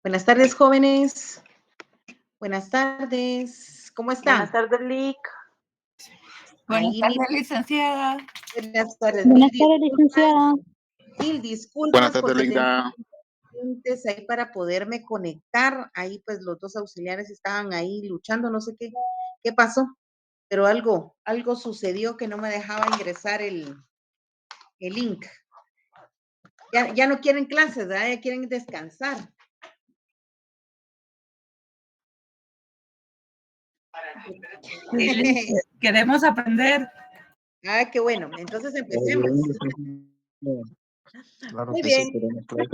Buenas tardes, jóvenes. Buenas tardes. ¿Cómo Buenas están? tardes, Lick. Buenas tardes, licenciada. Buenas tardes. Buenas tardes, licenciada. Mil disculpas Buenas tardes, porque tenía Leida. pendientes ahí para poderme conectar. Ahí pues los dos auxiliares estaban ahí luchando, no sé qué pasó, pero algo sucedió que no me dejaba ingresar el link. Ya no quieren clases, ¿verdad? Ya quieren descansar. Queremos aprender. Ah, qué bueno. Entonces empecemos. Claro Muy que bien. sí, queremos clases.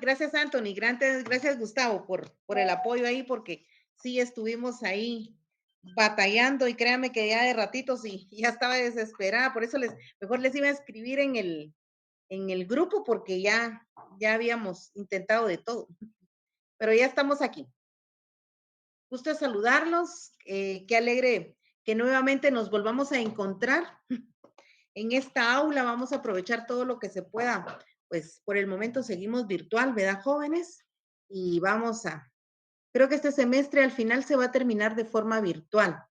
Gracias Anthony, gracias Gustavo por el apoyo ahí, porque sí estuvimos ahí batallando y créanme que ya de ratitos y ya estaba desesperada, por eso mejor les iba a escribir en el grupo porque ya habíamos intentado de todo, pero ya estamos aquí. Gusto saludarlos, qué alegre que nuevamente nos volvamos a encontrar en esta aula. Vamos a aprovechar todo lo que se pueda, pues por el momento seguimos virtual, ¿verdad, jóvenes? Y creo que este semestre al final se va a terminar de forma virtual.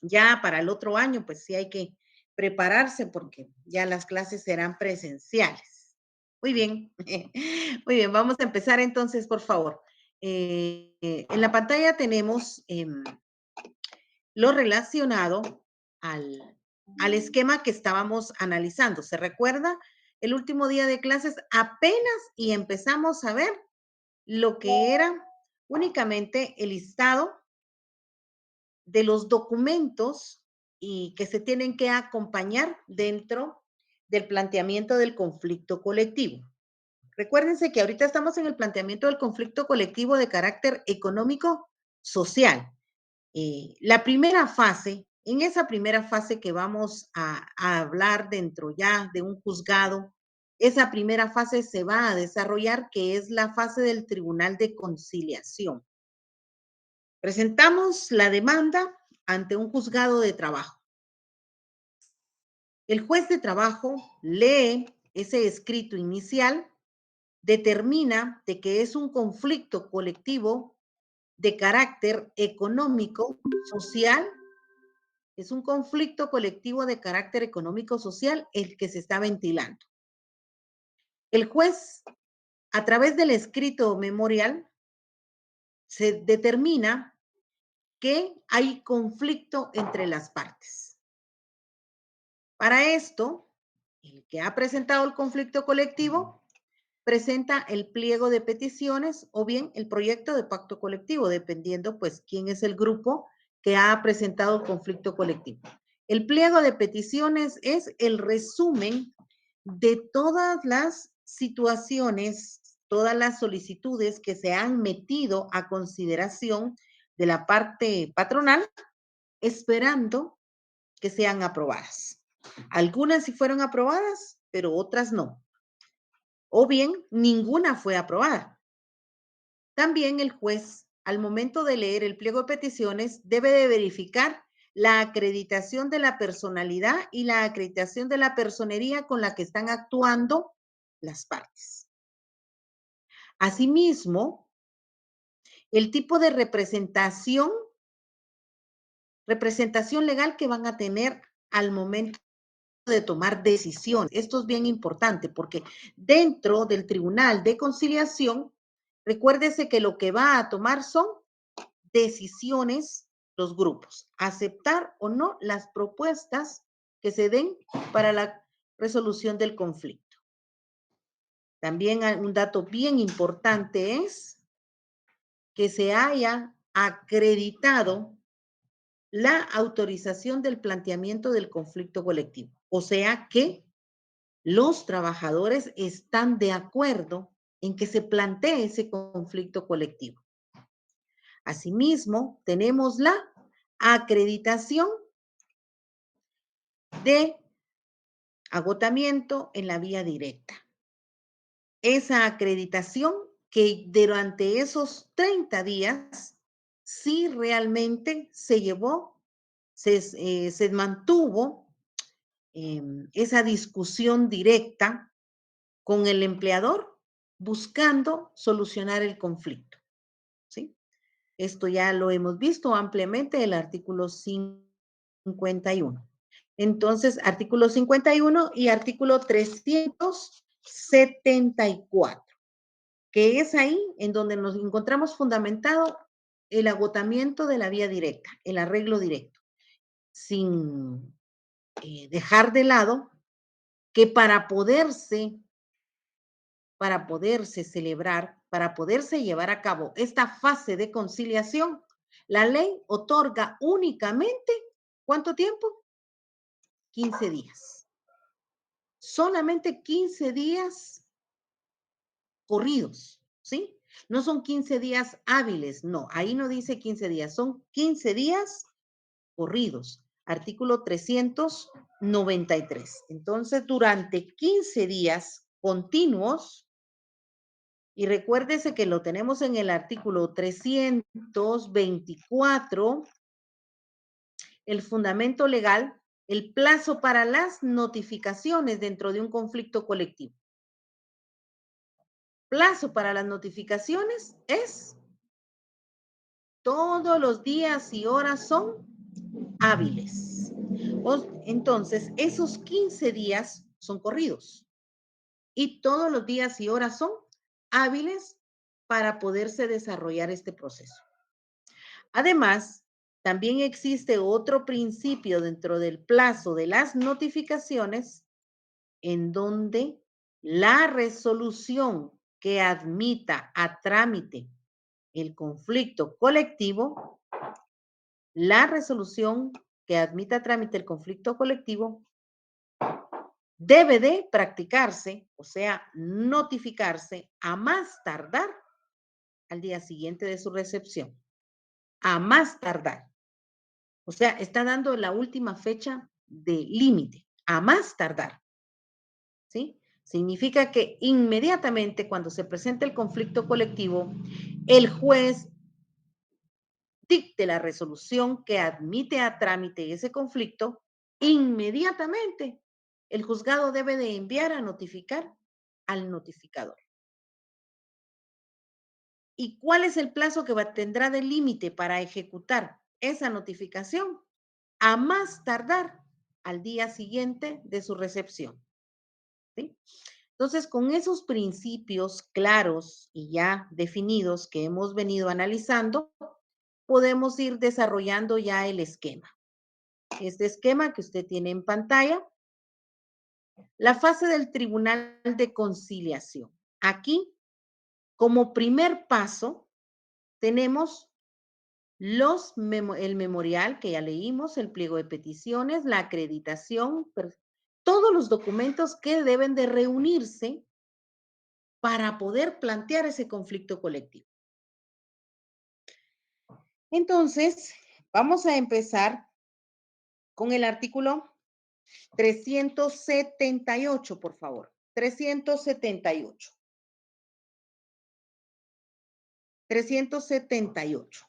Ya para el otro año, pues sí hay que prepararse porque ya las clases serán presenciales. Muy bien, muy bien, vamos a empezar entonces, por favor. En la pantalla tenemos lo relacionado al esquema que estábamos analizando. ¿Se recuerda? El último día de clases apenas y empezamos a ver lo que era únicamente el listado de los documentos y que se tienen que acompañar dentro del planteamiento del conflicto colectivo. Recuérdense que ahorita estamos en el planteamiento del conflicto colectivo de carácter económico social. La primera fase, en esa primera fase que vamos a hablar dentro ya de un juzgado, esa primera fase se va a desarrollar, que es la fase del Tribunal de Conciliación. Presentamos la demanda ante un juzgado de trabajo. El juez de trabajo lee ese escrito inicial, determina de que es un conflicto colectivo de carácter económico, social. Es un conflicto colectivo de carácter económico-social el que se está ventilando. El juez, a través del escrito memorial, se determina que hay conflicto entre las partes. Para esto, el que ha presentado el conflicto colectivo presenta el pliego de peticiones o bien el proyecto de pacto colectivo, dependiendo pues quién es el grupo que ha presentado el conflicto colectivo. El pliego de peticiones es el resumen de todas las situaciones, todas las solicitudes que se han metido a consideración de la parte patronal, esperando que sean aprobadas. Algunas sí fueron aprobadas, pero otras no. O bien, ninguna fue aprobada. También el juez, al momento de leer el pliego de peticiones, debe de verificar la acreditación de la personalidad y la acreditación de la personería con la que están actuando las partes. Asimismo, el tipo de representación legal que van a tener al momento de tomar decisiones. Esto es bien importante porque dentro del Tribunal de Conciliación, recuérdese que lo que va a tomar son decisiones los grupos, aceptar o no las propuestas que se den para la resolución del conflicto. También un dato bien importante es que se haya acreditado la autorización del planteamiento del conflicto colectivo. O sea que los trabajadores están de acuerdo en que se plantee ese conflicto colectivo. Asimismo, tenemos la acreditación de agotamiento en la vía directa. Esa acreditación que durante esos 30 días sí realmente se llevó, se mantuvo esa discusión directa con el empleador buscando solucionar el conflicto, ¿sí? Esto ya lo hemos visto ampliamente, el artículo 51. Entonces, artículo 51 y artículo 374, que es ahí en donde nos encontramos fundamentado el agotamiento de la vía directa, el arreglo directo, sin dejar de lado que para poderse celebrar, para poderse llevar a cabo esta fase de conciliación, la ley otorga únicamente, ¿cuánto tiempo? 15 días. Solamente 15 días corridos, ¿sí? No son 15 días hábiles, no, ahí no dice 15 días, son 15 días corridos. Artículo 393. Entonces, durante 15 días continuos, y recuérdese que lo tenemos en el artículo 324, el fundamento legal, el plazo para las notificaciones dentro de un conflicto colectivo. Plazo para las notificaciones es todos los días y horas son hábiles. Entonces, esos 15 días son corridos y todos los días y horas son hábiles para poderse desarrollar este proceso. Además, también existe otro principio dentro del plazo de las notificaciones en donde la resolución que admita a trámite el conflicto colectivo, la resolución que admita a trámite el conflicto colectivo debe de practicarse, o sea, notificarse a más tardar al día siguiente de su recepción. A más tardar. O sea, está dando la última fecha de límite, a más tardar. ¿Sí? Significa que inmediatamente cuando se presenta el conflicto colectivo, el juez dicte la resolución que admite a trámite ese conflicto, inmediatamente el juzgado debe de enviar a notificar al notificador. ¿Y cuál es el plazo que tendrá de límite para ejecutar esa notificación? A más tardar al día siguiente de su recepción. ¿Sí? Entonces, con esos principios claros y ya definidos que hemos venido analizando, podemos ir desarrollando ya el esquema. Este esquema que usted tiene en pantalla, la fase del Tribunal de Conciliación. Aquí, como primer paso, tenemos el memorial que ya leímos, el pliego de peticiones, la acreditación, todos los documentos que deben de reunirse para poder plantear ese conflicto colectivo. Entonces, vamos a empezar con el artículo 378, por favor. 378. 378.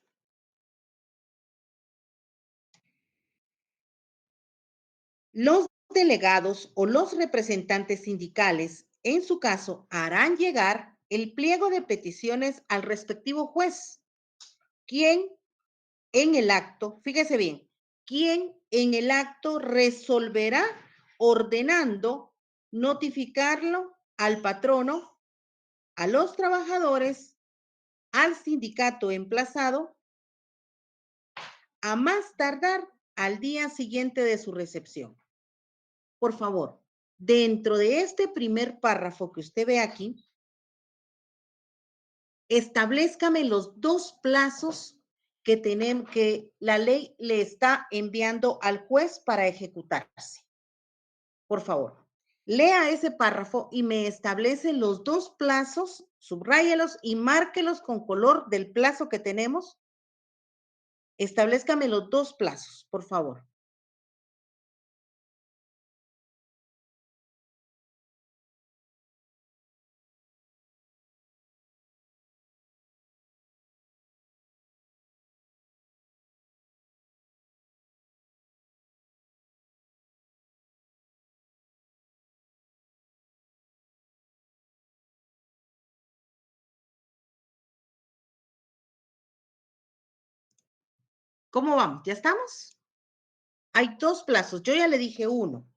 Los delegados o los representantes sindicales, en su caso, harán llegar el pliego de peticiones al respectivo juez, quien en el acto, fíjese bien, quien en el acto resolverá ordenando notificarlo al patrono, a los trabajadores, al sindicato emplazado, a más tardar al día siguiente de su recepción. Por favor, dentro de este primer párrafo que usted ve aquí, establezcame los dos plazos que la ley le está enviando al juez para ejecutarse. Por favor, lea ese párrafo y me establece los dos plazos, subráyelos y márquelos con color del plazo que tenemos. Establezcame los dos plazos, por favor. ¿Cómo vamos? ¿Ya estamos? Hay dos plazos. Yo ya le dije uno,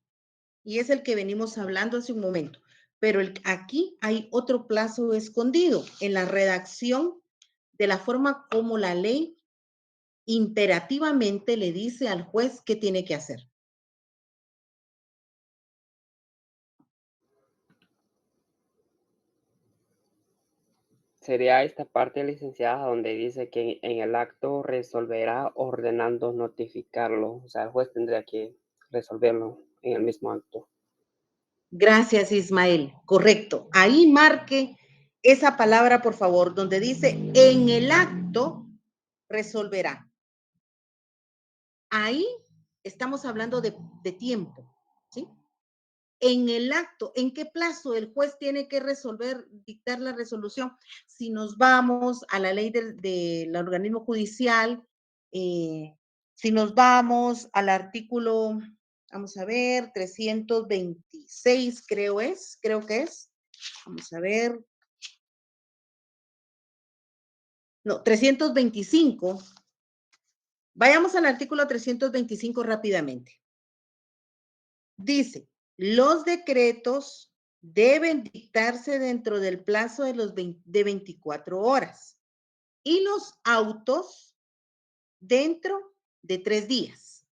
y es el que venimos hablando hace un momento. Pero aquí hay otro plazo escondido en la redacción de la forma como la ley imperativamente le dice al juez qué tiene que hacer. Sería esta parte, licenciada, donde dice que en el acto resolverá ordenando notificarlo. O sea, el juez tendría que resolverlo en el mismo acto. Gracias, Ismael. Correcto. Ahí marque esa palabra, por favor, donde dice en el acto resolverá. Ahí estamos hablando de tiempo, ¿sí? En el acto, ¿en qué plazo el juez tiene que resolver, dictar la resolución? Si nos vamos a la ley del organismo judicial, si nos vamos al artículo, vamos a ver, 326 creo que es, vamos a ver, no, 325, vayamos al artículo 325 rápidamente. Dice, los decretos deben dictarse dentro del plazo de 24 horas y los autos dentro de 3 días.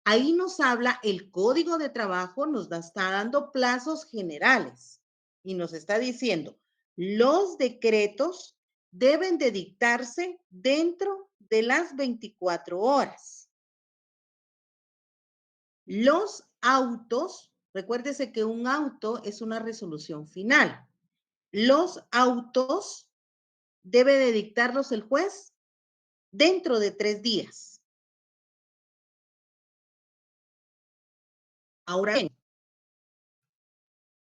Ahí nos habla el Código de Trabajo, está dando plazos generales y nos está diciendo, los decretos deben de dictarse dentro de las 24 horas. Los autos, recuérdese que un auto es una resolución final. Los autos debe de dictarlos el juez dentro de 3 días. Ahora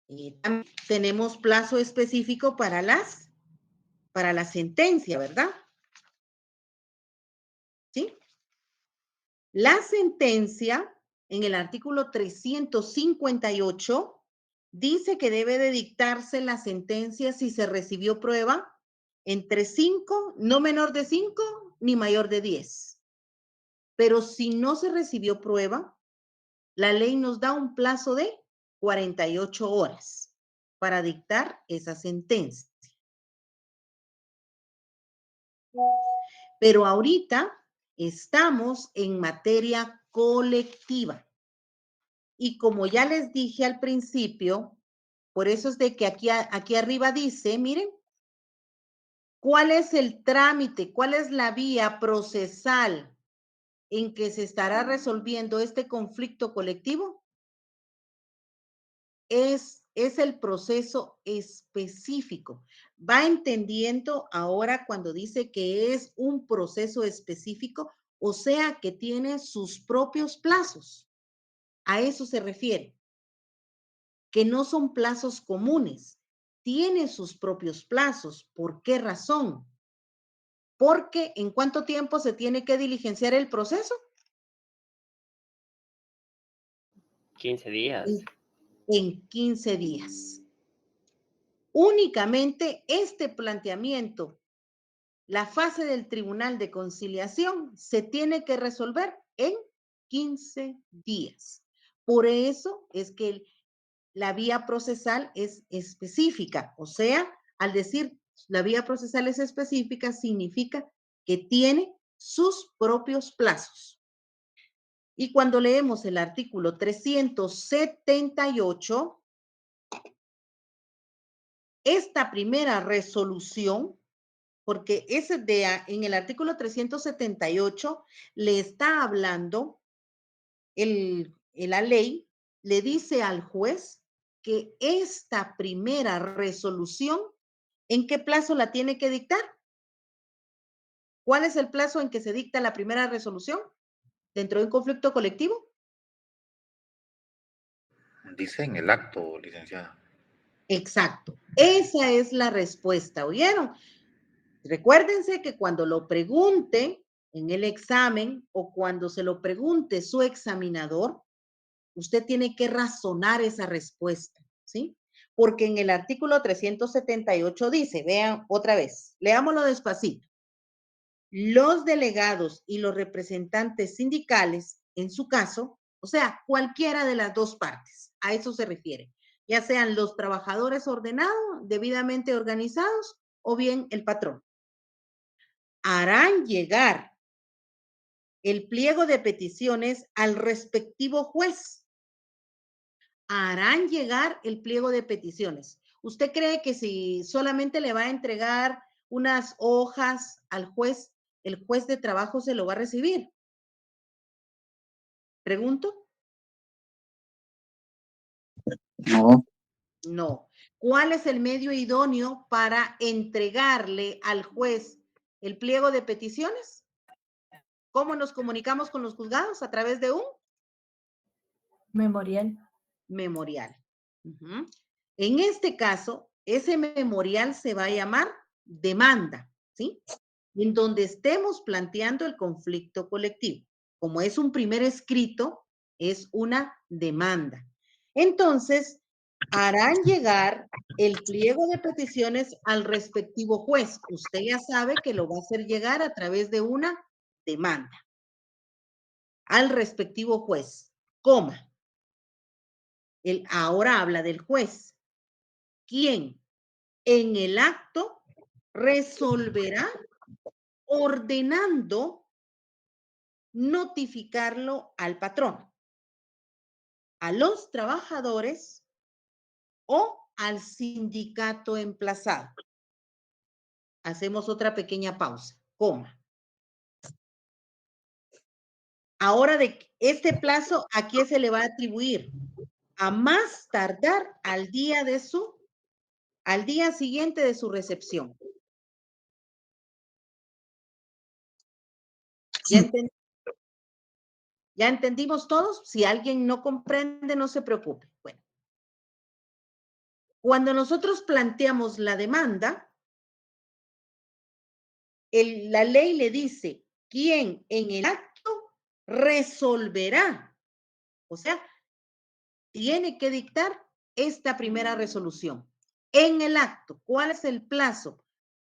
bien, tenemos plazo específico para la sentencia, ¿verdad? ¿Sí? La sentencia en el artículo 358 dice que debe de dictarse la sentencia si se recibió prueba entre 5, no menor de 5 ni mayor de 10. Pero si no se recibió prueba, la ley nos da un plazo de 48 horas para dictar esa sentencia. Pero ahorita estamos en materia colectiva. Y como ya les dije al principio, por eso es de que aquí arriba dice, miren, ¿cuál es el trámite? ¿Cuál es la vía procesal en que se estará resolviendo este conflicto colectivo? Es el proceso específico. ¿Va entendiendo ahora cuando dice que es un proceso específico? O sea, que tiene sus propios plazos. A eso se refiere. Que no son plazos comunes. Tiene sus propios plazos. ¿Por qué razón? Porque ¿en cuánto tiempo se tiene que diligenciar el proceso? 15 días. En 15 días. Únicamente este planteamiento, la fase del Tribunal de Conciliación, se tiene que resolver en 15 días. Por eso es que la vía procesal es específica. O sea, al decir la vía procesal es específica, significa que tiene sus propios plazos. Y cuando leemos el artículo 378, esta primera resolución, porque en el artículo 378 le está hablando la ley, le dice al juez que esta primera resolución, ¿en qué plazo la tiene que dictar? ¿Cuál es el plazo en que se dicta la primera resolución dentro de un conflicto colectivo? Dice en el acto, licenciada. Exacto. Esa es la respuesta, ¿oyeron? Recuérdense que cuando lo pregunte en el examen o cuando se lo pregunte su examinador, usted tiene que razonar esa respuesta, ¿sí? Porque en el artículo 378 dice, vean otra vez, leámoslo despacito. los delegados y los representantes sindicales, en su caso, o sea, cualquiera de las dos partes, a eso se refiere, ya sean los trabajadores ordenados, debidamente organizados, o bien el patrón, harán llegar el pliego de peticiones al respectivo juez. Harán llegar el pliego de peticiones. ¿Usted cree que si solamente le va a entregar unas hojas al juez, el juez de trabajo se lo va a recibir? ¿Pregunto? No, No. ¿Cuál es el medio idóneo para entregarle al juez el pliego de peticiones? ¿Cómo nos comunicamos con los juzgados? A través de un Memorial. memorial. Ujú. En este caso, ese memorial se va a llamar demanda, ¿sí? En donde estemos planteando el conflicto colectivo. Como es un primer escrito, es una demanda. Entonces, harán llegar el pliego de peticiones al respectivo juez. Usted ya sabe que lo va a hacer llegar a través de una demanda al respectivo juez, coma. Él ahora habla del juez, quien en el acto resolverá ordenando notificarlo al patrón, a los trabajadores o al sindicato emplazado. Hacemos otra pequeña pausa, coma. Ahora de este plazo, ¿a quién se le va a atribuir? A más tardar al día siguiente de su recepción. ¿Ya entendimos todos? Si alguien no comprende, no se preocupe. Bueno, cuando nosotros planteamos la demanda, la ley le dice quién en el acto resolverá. O sea, tiene que dictar esta primera resolución. En el acto, ¿cuál es el plazo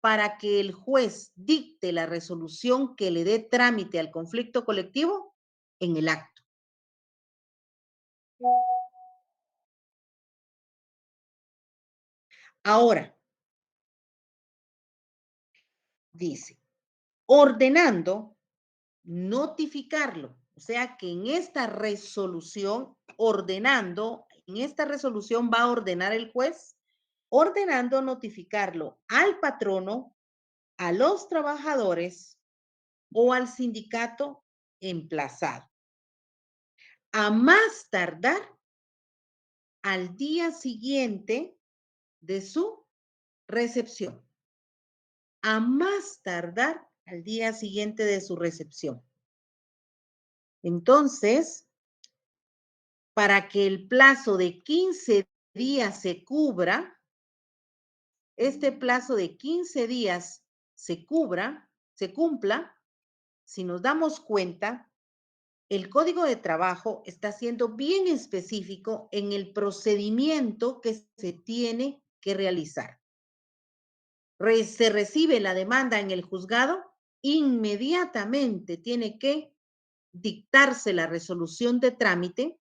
para que el juez dicte la resolución que le dé trámite al conflicto colectivo? En el acto. Ahora, dice, ordenando notificarlo. O sea que en esta resolución, en esta resolución va a ordenar el juez, ordenando notificarlo al patrono, a los trabajadores o al sindicato emplazado. A más tardar al día siguiente de su recepción. A más tardar al día siguiente de su recepción. Entonces, para que el plazo de 15 días se cubra, este plazo de 15 días se cumpla, si nos damos cuenta, el Código de Trabajo está siendo bien específico en el procedimiento que se tiene que realizar. Se recibe la demanda en el juzgado, inmediatamente tiene que dictarse la resolución de trámite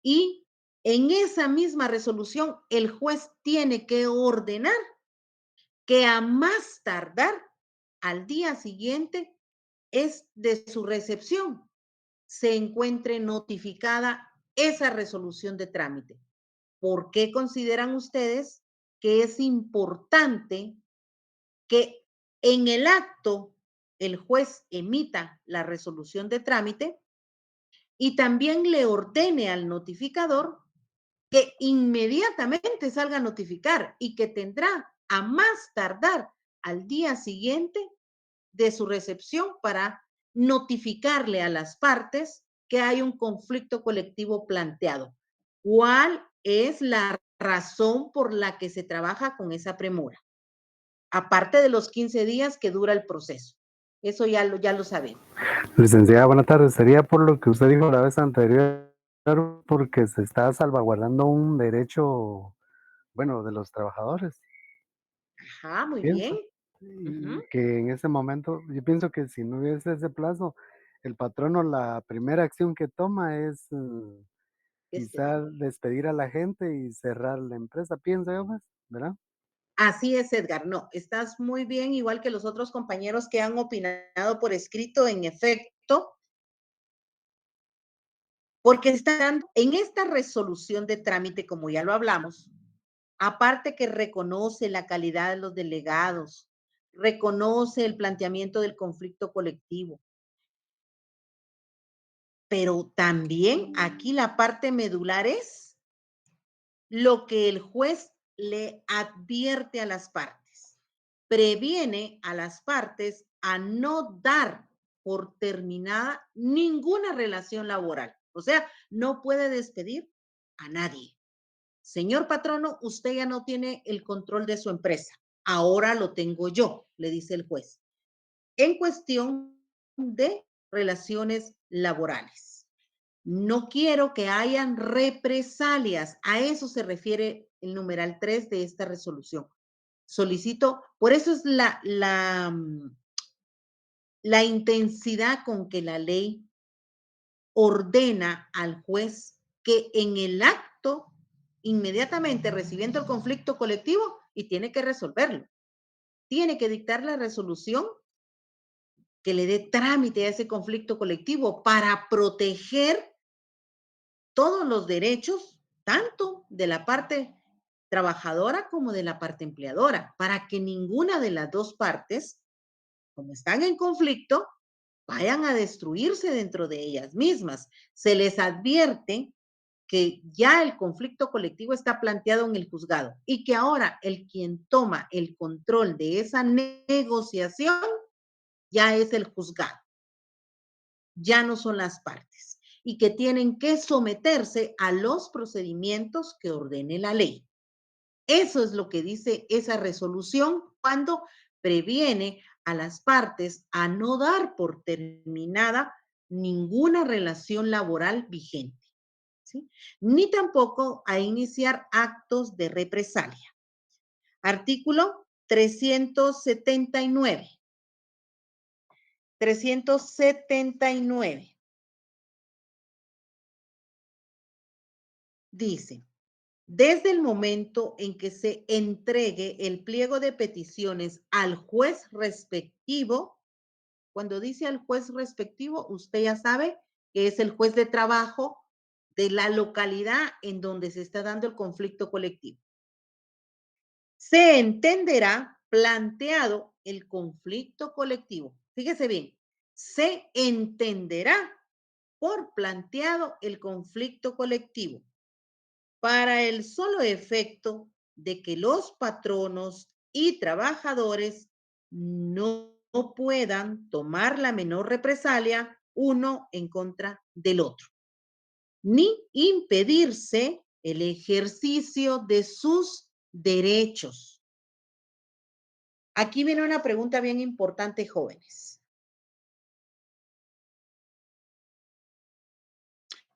y en esa misma resolución el juez tiene que ordenar que a más tardar al día siguiente es de su recepción se encuentre notificada esa resolución de trámite. ¿Por qué consideran ustedes que es importante que en el acto el juez emita la resolución de trámite y también le ordene al notificador que inmediatamente salga a notificar y que tendrá a más tardar al día siguiente de su recepción para notificarle a las partes que hay un conflicto colectivo planteado? ¿Cuál es la razón por la que se trabaja con esa premura? Aparte de los 15 días que dura el proceso. Eso ya lo sabemos. licenciada, buenas tardes. Sería por lo que usted dijo la vez anterior, porque se está salvaguardando un derecho, bueno, de los trabajadores. Ajá, muy Pienso. bien. Ujú. que en ese momento, yo pienso que si no hubiese ese plazo, el patrono la primera acción que toma es quizá Despedir. despedir a la gente y cerrar la empresa, pienso yo, pues, ¿verdad? Así es, Edgar. No, estás muy bien, igual que los otros compañeros que han opinado por escrito, en efecto, porque están en esta resolución de trámite, como ya lo hablamos, aparte que reconoce la calidad de los delegados, reconoce el planteamiento del conflicto colectivo, pero también aquí la parte medular es lo que el juez le advierte a las partes. Previene a las partes a no dar por terminada ninguna relación laboral. O sea, no puede despedir a nadie. Señor patrono, usted ya no tiene el control de su empresa. Ahora lo tengo yo, le dice el juez, en cuestión de relaciones laborales. No quiero que hayan represalias. A eso se refiere el numeral 3 de esta resolución. Solicito, por eso es la intensidad con que la ley ordena al juez que en el acto, inmediatamente recibiendo el conflicto colectivo, y tiene que resolverlo, tiene que dictar la resolución que le dé trámite a ese conflicto colectivo para proteger todos los derechos, tanto de la parte trabajadora como de la parte empleadora, para que ninguna de las dos partes, como están en conflicto, vayan a destruirse dentro de ellas mismas. Se les advierte que ya el conflicto colectivo está planteado en el juzgado y que ahora el quien toma el control de esa negociación ya es el juzgado, ya no son las partes, y que tienen que someterse a los procedimientos que ordene la ley. Eso es lo que dice esa resolución cuando previene a las partes a no dar por terminada ninguna relación laboral vigente, ¿sí? Ni tampoco a iniciar actos de represalia. Artículo 379. 379. Dice, desde el momento en que se entregue el pliego de peticiones al juez respectivo, cuando dice al juez respectivo, usted ya sabe que es el juez de trabajo de la localidad en donde se está dando el conflicto colectivo. Se entenderá planteado el conflicto colectivo. Fíjese bien, se entenderá por planteado el conflicto colectivo para el solo efecto de que los patronos y trabajadores no puedan tomar la menor represalia uno en contra del otro, ni impedirse el ejercicio de sus derechos. Aquí viene una pregunta bien importante, jóvenes.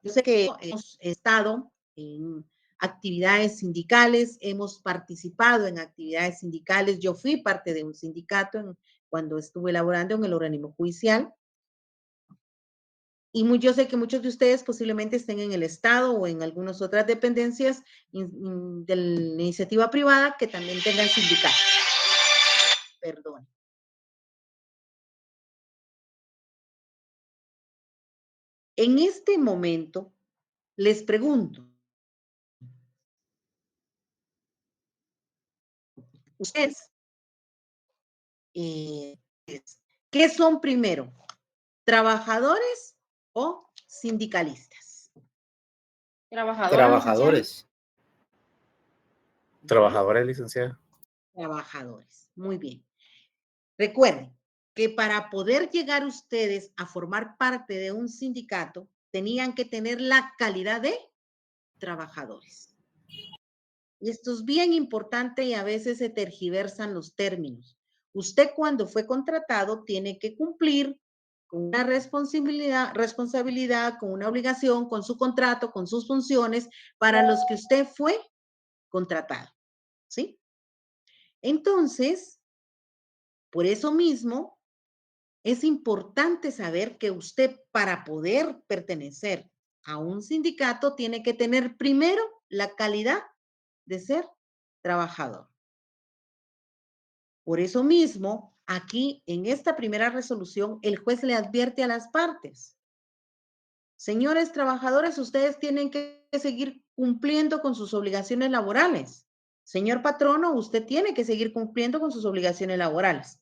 Yo sé que hemos estado en actividades sindicales, hemos participado en actividades sindicales. Yo fui parte de un sindicato cuando estuve laborando en el organismo judicial. Y yo sé que muchos de ustedes posiblemente estén en el Estado o en algunas otras dependencias de la iniciativa privada que también tengan sindicatos. Perdón. En este momento, les pregunto, ustedes, ¿qué son primero? ¿Trabajadores o sindicalistas? Trabajadores. Trabajadores, licenciada. Trabajadores. Muy bien. Recuerden que para poder llegar ustedes a formar parte de un sindicato, tenían que tener la calidad de trabajadores. Y esto es bien importante y a veces se tergiversan los términos. Usted cuando fue contratado tiene que cumplir con una responsabilidad, con una obligación, con su contrato, con sus funciones para los que usted fue contratado, ¿sí? Entonces, Por eso mismo, es importante saber que usted, para poder pertenecer a un sindicato, tiene que tener primero la calidad de ser trabajador. Por eso mismo, aquí en esta primera resolución, el juez le advierte a las partes: señores trabajadores, ustedes tienen que seguir cumpliendo con sus obligaciones laborales. Señor patrono, usted tiene que seguir cumpliendo con sus obligaciones laborales.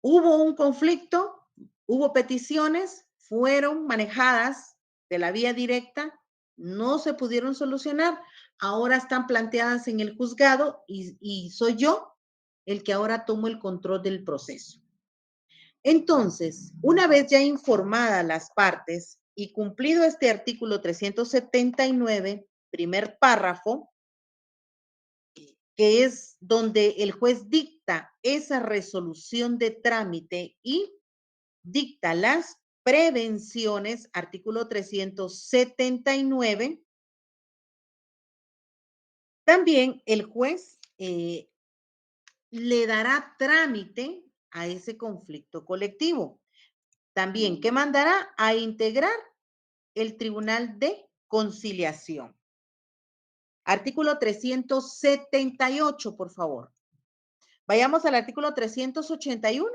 Hubo un conflicto, hubo peticiones, fueron manejadas de la vía directa, no se pudieron solucionar, ahora están planteadas en el juzgado y soy yo el que ahora tomo el control del proceso. Entonces, una vez ya informadas las partes y cumplido este artículo 379, primer párrafo, que es donde el juez dicta esa resolución de trámite y dicta las prevenciones, artículo 379, también el juez le dará trámite a ese conflicto colectivo. También, ¿qué mandará? A integrar el Tribunal de Conciliación. Artículo 378, por favor. Vayamos al artículo 381.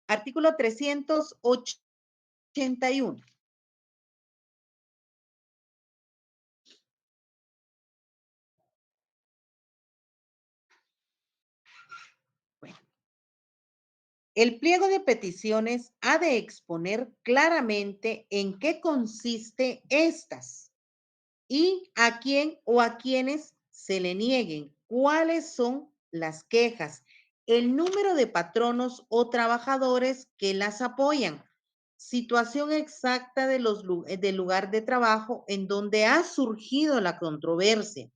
Artículo 381. Bueno, el pliego de peticiones ha de exponer claramente en qué consiste estas y a quién o a quienes se le nieguen, cuáles son las quejas, el número de patronos o trabajadores que las apoyan, situación exacta de del lugar de trabajo en donde ha surgido la controversia,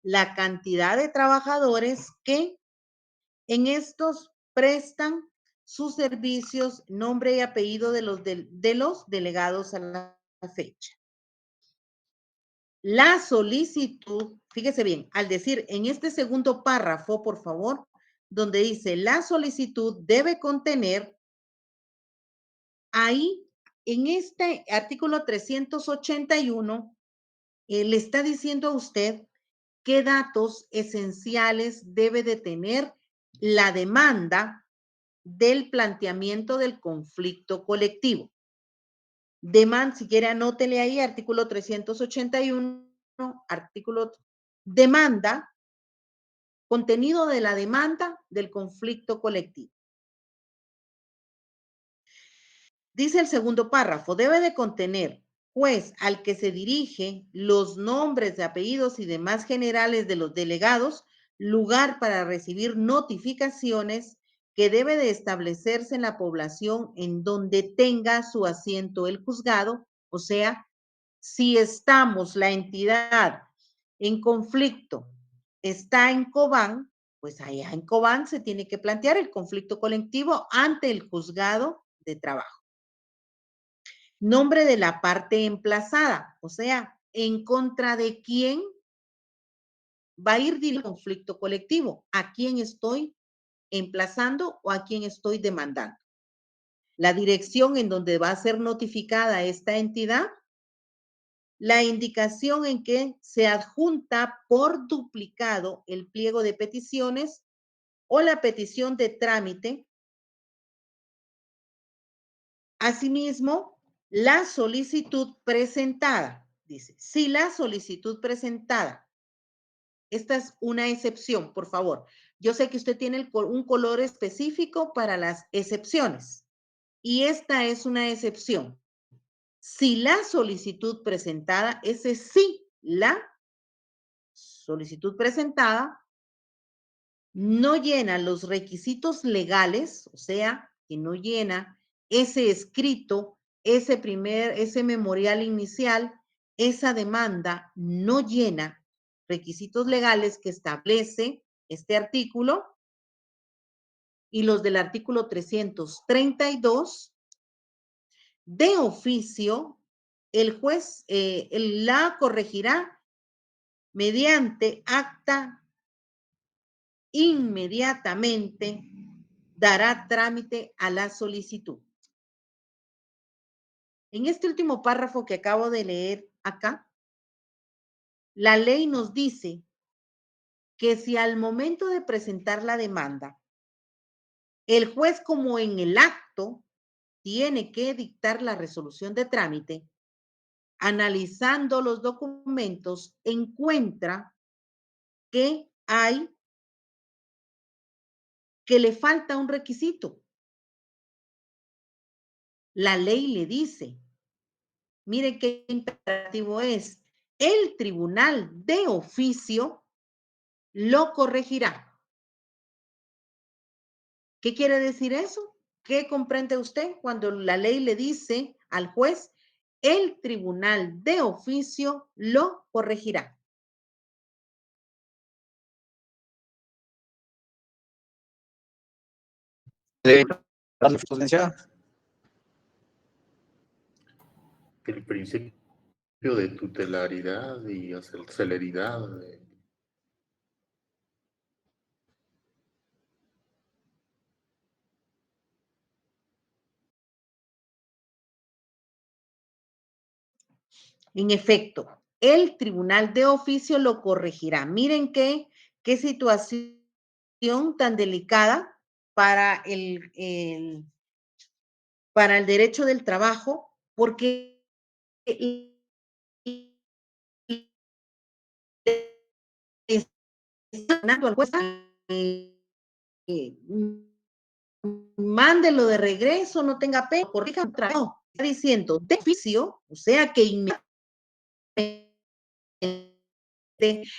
la cantidad de trabajadores que en estos prestan sus servicios, nombre y apellido de los delegados a la fecha. La solicitud, fíjese bien, al decir en este segundo párrafo, por favor, donde dice la solicitud debe contener, ahí en este artículo 381, le está diciendo a usted qué datos esenciales debe de tener la demanda del planteamiento del conflicto colectivo. Si quiere anótele ahí, artículo 381, artículo demanda, contenido de la demanda del conflicto colectivo. Dice el segundo párrafo, debe de contener, juez al que se dirige, los nombres, apellidos y demás generales de los delegados, lugar para recibir notificaciones que debe de establecerse en la población en donde tenga su asiento el juzgado, o sea, si estamos, la entidad en conflicto está en Cobán, pues allá en Cobán se tiene que plantear el conflicto colectivo ante el juzgado de trabajo. Nombre de la parte emplazada, o sea, en contra de quién va a ir el conflicto colectivo, a quién estoy emplazando o a quién estoy demandando. La dirección en donde va a ser notificada esta entidad, la indicación en que se adjunta por duplicado el pliego de peticiones o la petición de trámite. Asimismo, la solicitud presentada, dice, si la solicitud presentada, esta es una excepción, por favor. Yo sé que usted tiene un color específico para las excepciones y esta es una excepción. Si la solicitud presentada, ese sí, la solicitud presentada no llena los requisitos legales, o sea, que no llena ese escrito, ese memorial inicial, esa demanda no llena requisitos legales que establece este artículo y los del artículo 332, de oficio, el juez la corregirá mediante acta inmediatamente dará trámite a la solicitud. En este último párrafo que acabo de leer acá, la ley nos dice que si al momento de presentar la demanda, el juez, como en el acto, tiene que dictar la resolución de trámite, analizando los documentos, encuentra que le falta un requisito. La ley le dice, mire qué imperativo es, el tribunal de oficio lo corregirá. ¿Qué quiere decir eso? ¿Qué comprende usted cuando la ley le dice al juez, el tribunal de oficio lo corregirá? El principio de tutelaridad y celeridad. En efecto, el tribunal de oficio lo corregirá. Miren qué situación tan delicada para para el derecho del trabajo, porque al juez, mándelo de regreso, no tenga pena, corrija un trabajo. Está diciendo de oficio, o sea que inmediatamente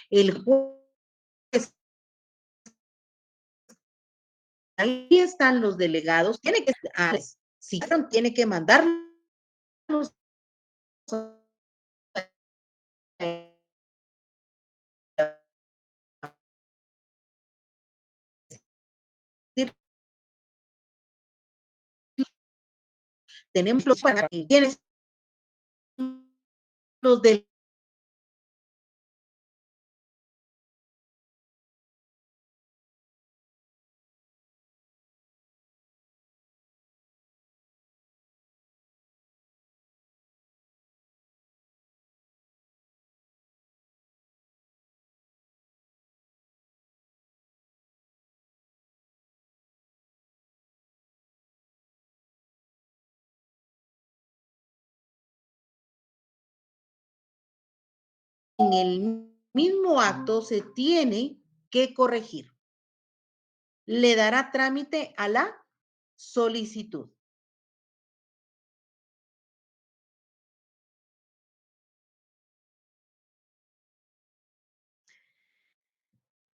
el juez, ahí están los delegados, tiene que, si tiene que mandarlos tenemos para quienes los del en el mismo acto se tiene que corregir. Le dará trámite a la solicitud.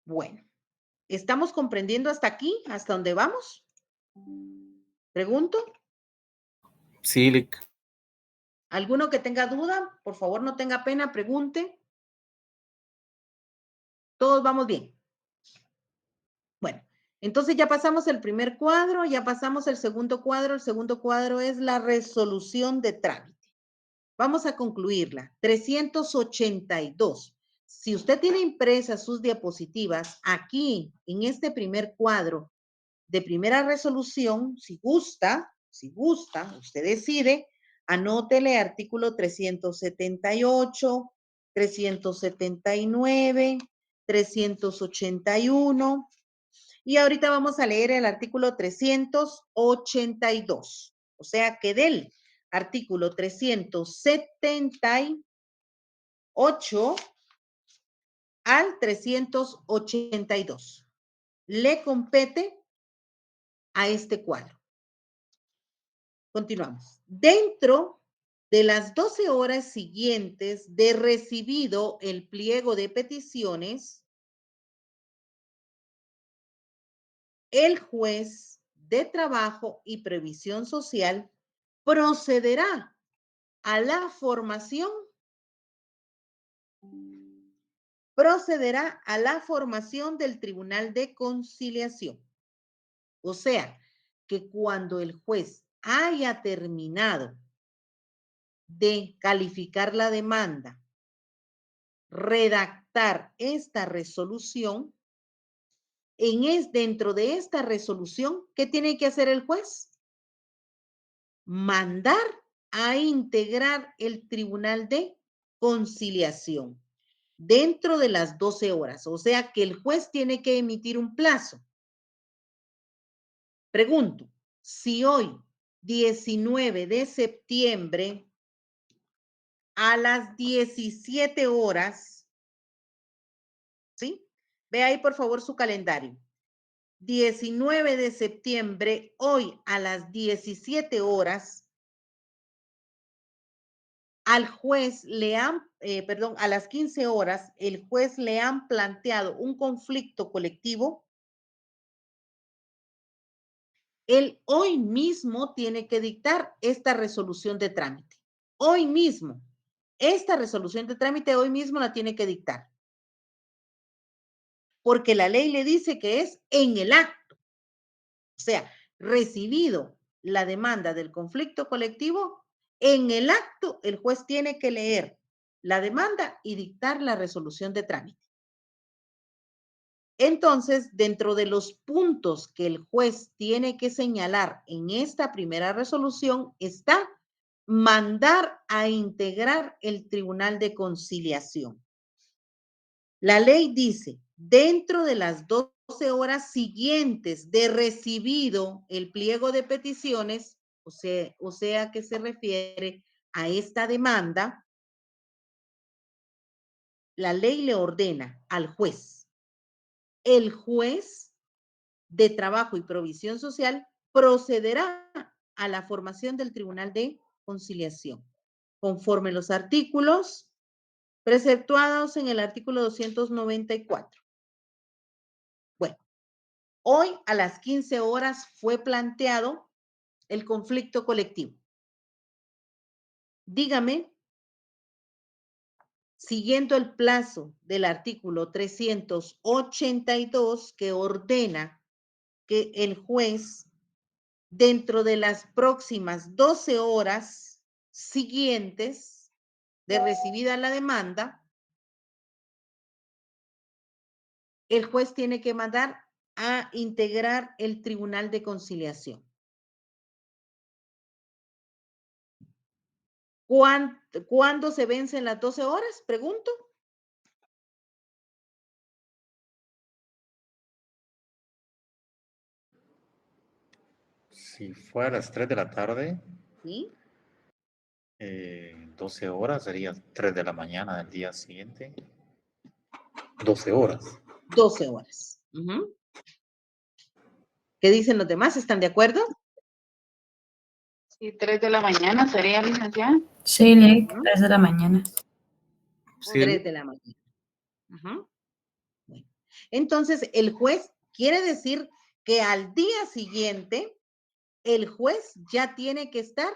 Bueno, ¿estamos comprendiendo hasta aquí, hasta dónde vamos? Pregunto. Sí, Lic. ¿Alguno que tenga duda? Por favor, no tenga pena, pregunte. Todos vamos bien. Bueno, entonces ya pasamos el primer cuadro, ya pasamos el segundo cuadro. El segundo cuadro es la resolución de trámite. Vamos a concluirla. 382. Si usted tiene impresas sus diapositivas, aquí en este primer cuadro de primera resolución, si gusta, usted decide, anótele artículo 378, 379, 381. Y ahorita vamos a leer el artículo 382. O sea que del artículo 378 al 382 le compete a este cuadro. Continuamos. Dentro de las 12 horas siguientes de recibido el pliego de peticiones, el juez de trabajo y previsión social procederá a la formación del Tribunal de Conciliación. O sea, que cuando el juez haya terminado de calificar la demanda, redactar esta resolución, dentro de esta resolución, ¿qué tiene que hacer el juez? Mandar a integrar el tribunal de conciliación dentro de las 12 horas. O sea que el juez tiene que emitir un plazo. Pregunto, si hoy, 19 de septiembre, a las 17 horas, ¿sí? Ve ahí por favor su calendario. 19 de septiembre, hoy a las 17 horas, al juez le han, a las 15 horas, el juez le han planteado un conflicto colectivo. Él hoy mismo tiene que dictar esta resolución de trámite. Hoy mismo. Esta resolución de trámite hoy mismo la tiene que dictar. Porque la ley le dice que es en el acto. O sea, recibido la demanda del conflicto colectivo, en el acto el juez tiene que leer la demanda y dictar la resolución de trámite. Entonces, dentro de los puntos que el juez tiene que señalar en esta primera resolución está mandar a integrar el tribunal de conciliación. La ley dice, dentro de las 12 horas siguientes de recibido el pliego de peticiones, o sea que se refiere a esta demanda, la ley le ordena al juez. El juez de Trabajo y Provisión Social procederá a la formación del Tribunal de Conciliación, conforme los artículos preceptuados en el artículo 294. Bueno, hoy a las 15 horas fue planteado el conflicto colectivo. Dígame, siguiendo el plazo del artículo 382 que ordena que el juez, dentro de las próximas 12 horas siguientes de recibida la demanda, el juez tiene que mandar a integrar el Tribunal de Conciliación. ¿Cuándo se vencen las 12 horas? Pregunto. Si fue a las 3 de la tarde, ¿Sí? 12 horas sería 3 de la mañana del día siguiente. 12 horas. 12 horas. ¿Qué dicen los demás? ¿Están de acuerdo? Sí, 3 de la mañana sería, licenciada. Sí, Lick, 3 de la mañana. Sí, 3 de la mañana. Bueno. Entonces, el juez quiere decir que al día siguiente, el juez ya tiene que estar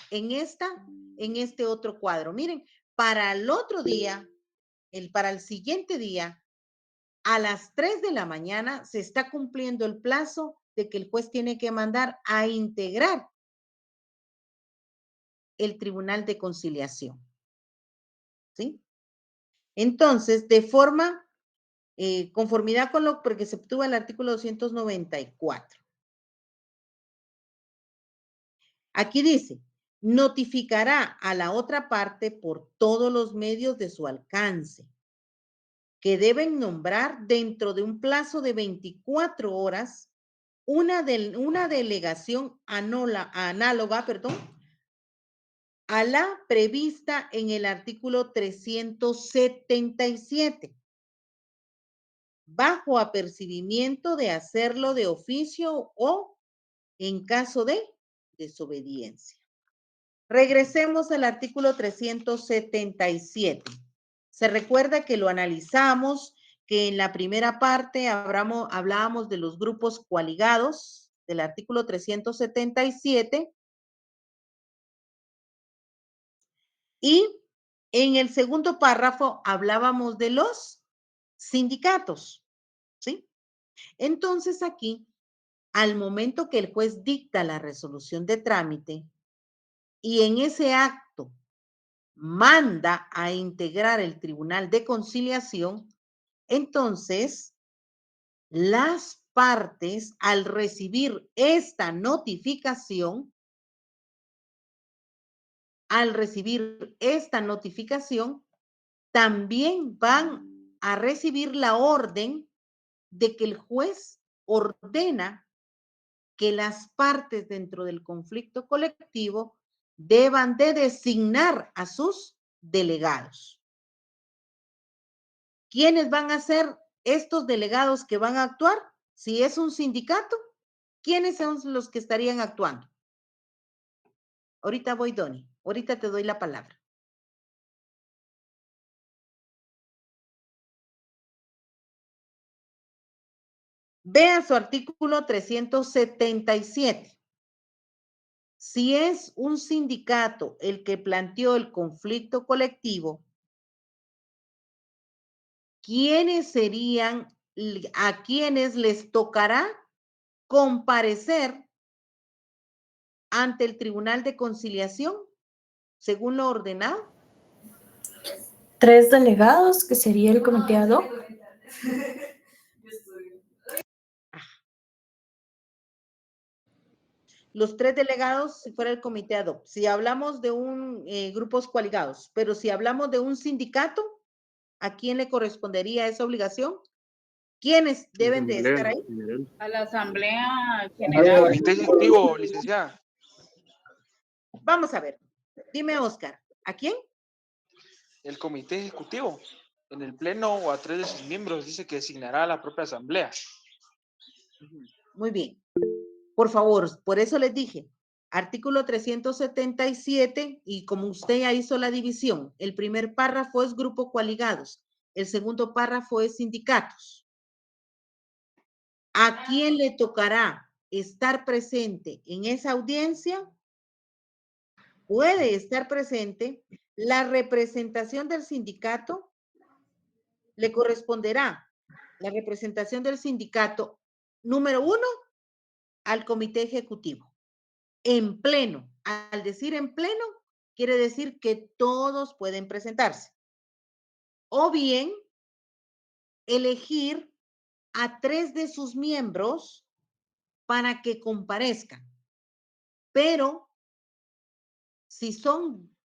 en este otro cuadro. Miren, para el otro día, para el siguiente día, a las 3 de la mañana se está cumpliendo el plazo de que el juez tiene que mandar a integrar el Tribunal de Conciliación. ¿Sí? Entonces, de forma, conformidad con lo que se obtuvo el artículo 294. Aquí dice, notificará a la otra parte por todos los medios de su alcance, que deben nombrar dentro de un plazo de 24 horas una delegación análoga, a la prevista en el artículo 377, bajo apercibimiento de hacerlo de oficio o en caso de desobediencia. Regresemos al artículo 377. Se recuerda que lo analizamos, que en la primera parte hablábamos de los grupos coaligados del artículo 377 y en el segundo párrafo hablábamos de los sindicatos, ¿sí? Entonces aquí, al momento que el juez dicta la resolución de trámite y en ese acto manda a integrar el Tribunal de Conciliación, entonces las partes, al recibir esta notificación, también van a recibir la orden de que el juez ordena que las partes dentro del conflicto colectivo deban de designar a sus delegados. ¿Quiénes van a ser estos delegados que van a actuar? Si es un sindicato, ¿quiénes son los que estarían actuando? Ahorita voy, Donny. Ahorita te doy la palabra. Vea su artículo 377. Si es un sindicato el que planteó el conflicto colectivo, ¿quiénes serían, a quienes les tocará comparecer ante el Tribunal de Conciliación, según lo ordenado? 3 delegados, que sería el comité ad hoc. Los 3 delegados, si fuera el comité ad hoc. Si hablamos de grupos coaligados, pero si hablamos de un sindicato, ¿a quién le correspondería esa obligación? ¿Quiénes deben de estar ahí? A la Asamblea El General. comité ejecutivo, licenciada. Vamos a ver. Dime, Oscar, ¿a quién? El comité ejecutivo, en el pleno o a 3 de sus miembros, dice que designará a la propia asamblea. Muy bien. Por favor, por eso les dije, artículo 377, y como usted ya hizo la división, el primer párrafo es grupo coaligados, el segundo párrafo es sindicatos. ¿A quién le tocará estar presente en esa audiencia? Puede estar presente la representación del sindicato, le corresponderá la representación del sindicato, número 1, al comité ejecutivo. En pleno. Al decir en pleno, quiere decir que todos pueden presentarse. O bien, elegir a 3 de sus miembros para que comparezcan. Pero, si son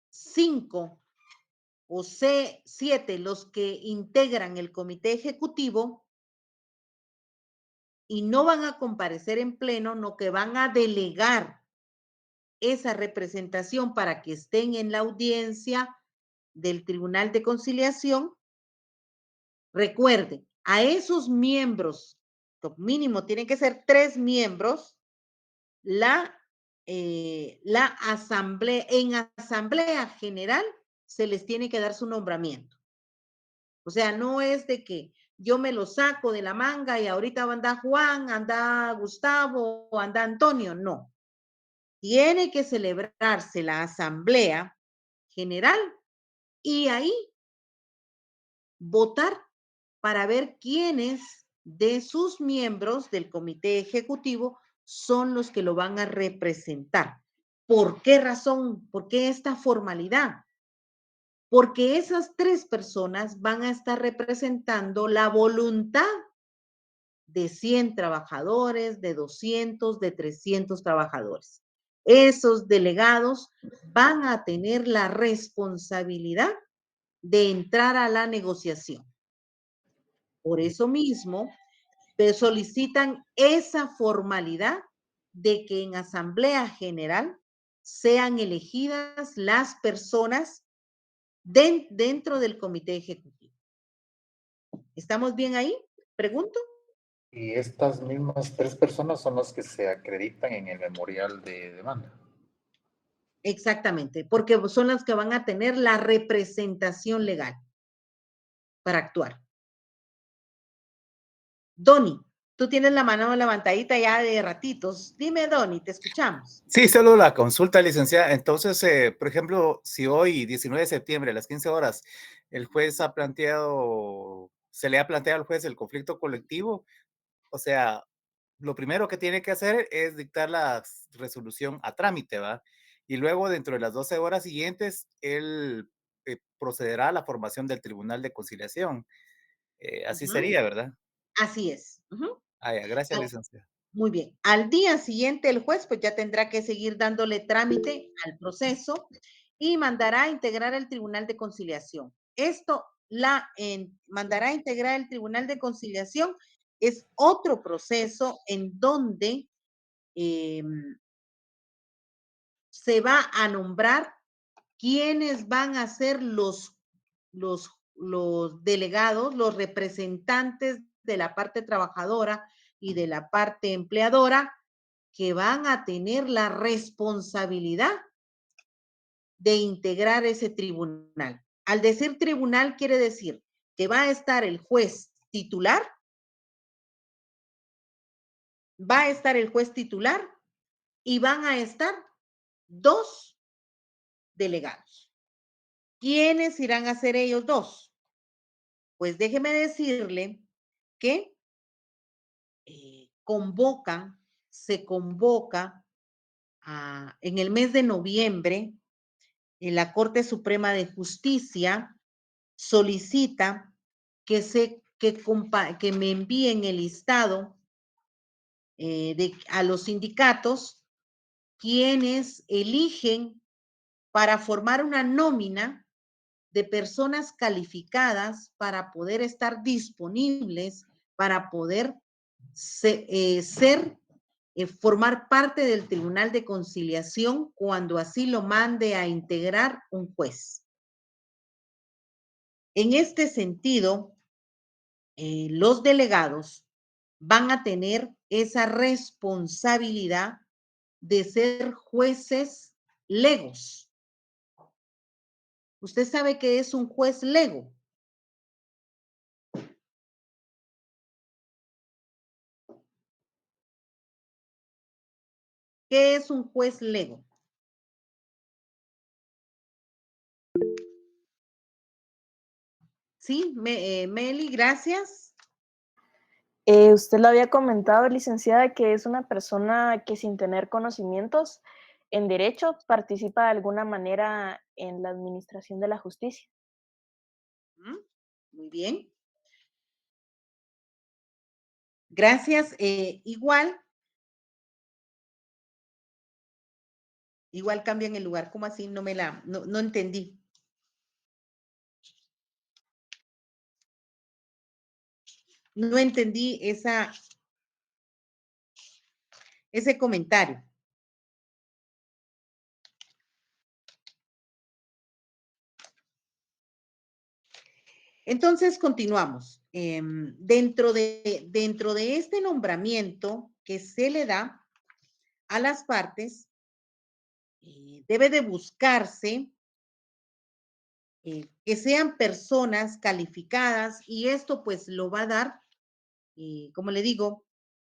5 o 7 los que integran el comité ejecutivo y no van a comparecer en pleno, no, que van a delegar esa representación para que estén en la audiencia del Tribunal de Conciliación. Recuerden, a esos miembros, mínimo tienen que ser 3 miembros, la asamblea, en asamblea general se les tiene que dar su nombramiento. O sea, no es de que yo me lo saco de la manga y ahorita anda Juan, anda Gustavo, anda Antonio, no. Tiene que celebrarse la asamblea general y ahí votar para ver quiénes de sus miembros del comité ejecutivo son los que lo van a representar. ¿Por qué razón? ¿Por qué esta formalidad? Porque esas 3 personas van a estar representando la voluntad de 100 trabajadores, de 200, de 300 trabajadores. Esos delegados van a tener la responsabilidad de entrar a la negociación. Por eso mismo, solicitan esa formalidad de que en asamblea general sean elegidas las personas dentro del comité ejecutivo. ¿Estamos bien ahí? Pregunto. Y estas mismas 3 personas son las que se acreditan en el memorial de demanda. Exactamente, porque son las que van a tener la representación legal para actuar. Donny, tú tienes la mano levantadita ya de ratitos. Dime, Donny, te escuchamos. Sí, solo la consulta, licenciada. Entonces, por ejemplo, si hoy, 19 de septiembre, a las 15 horas, el juez se le ha planteado al juez el conflicto colectivo, o sea, lo primero que tiene que hacer es dictar la resolución a trámite, ¿va? Y luego, dentro de las 12 horas siguientes, él procederá a la formación del Tribunal de Conciliación. Así sería, ¿verdad? Así es. Ujú. Ah, ya, gracias, Al- licenciada. Muy bien. Al día siguiente el juez pues ya tendrá que seguir dándole trámite al proceso y mandará a integrar el Tribunal de Conciliación. Esto mandará a integrar el Tribunal de Conciliación es otro proceso en donde se va a nombrar quiénes van a ser los delegados, los representantes de la parte trabajadora y de la parte empleadora que van a tener la responsabilidad de integrar ese tribunal. Al decir tribunal quiere decir que va a estar el juez titular, y van a estar 2 delegados. ¿Quiénes irán a ser ellos 2? Pues déjeme decirle que se convoca en el mes de noviembre, en la Corte Suprema de Justicia solicita que me envíen el listado a los sindicatos quienes eligen para formar una nómina de personas calificadas para poder estar disponibles, para poder formar parte del Tribunal de Conciliación cuando así lo mande a integrar un juez. En este sentido, los delegados van a tener esa responsabilidad de ser jueces legos. ¿Usted sabe qué es un juez lego? ¿Qué es un juez lego? Sí, Meli, gracias. Usted lo había comentado, licenciada, que es una persona que sin tener conocimientos en derecho participa de alguna manera en la administración de la justicia. Muy bien. Gracias. Igual cambian el lugar. ¿Cómo así? No entendí. No entendí ese comentario. Entonces, continuamos. Dentro de este nombramiento que se le da a las partes, debe de buscarse que sean personas calificadas y esto pues lo va a dar, como le digo,